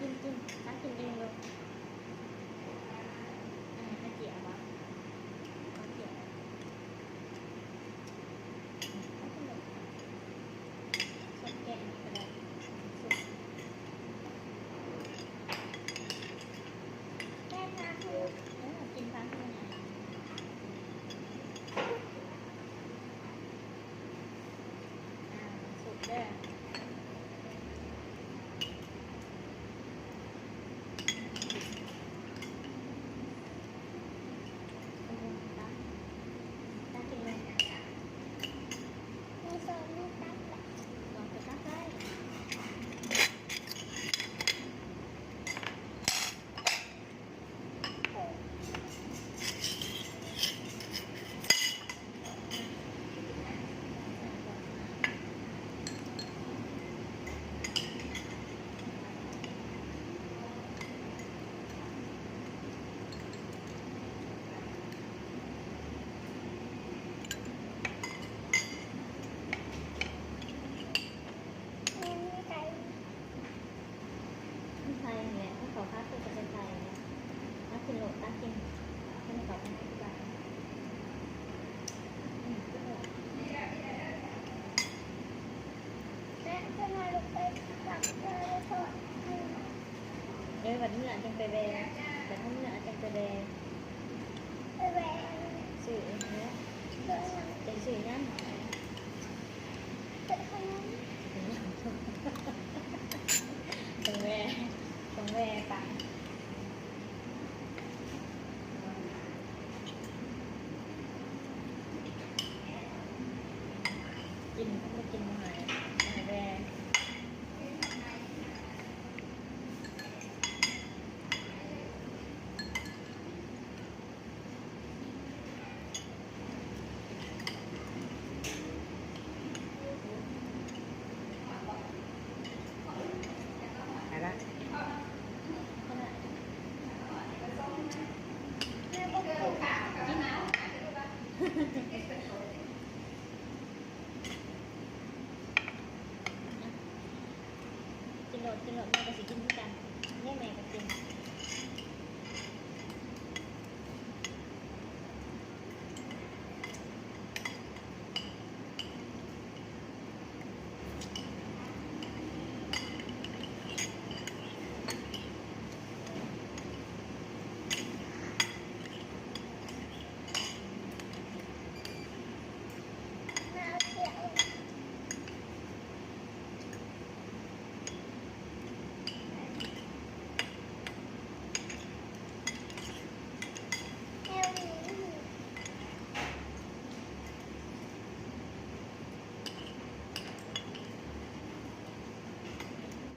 กินตั้งกินเองเลยให้เจียววะเอาเจียวสดแกงก็ได้สดแกงปลาทูกินปลาทูไงสุดเด้อไทยเนี่ยถ้าเขาพักก็จะเป็นไทยเนี่ยนักกินโหลดตั้งกินให้มันต่อเป็นทุกวันแม่จะมาลูกไปสั่งเจอเลยทอดเดี๋ยววันนี้อาจจะไปแบงแต่ถ้านี้อาจจะไปแบงสื่อเนี้ยเป็นสื่อนั่นตรงแวปะกินไม่กินหายแวอะไรกินโหลดแม่ก็สิกินด้วยกันแม่ก็กิน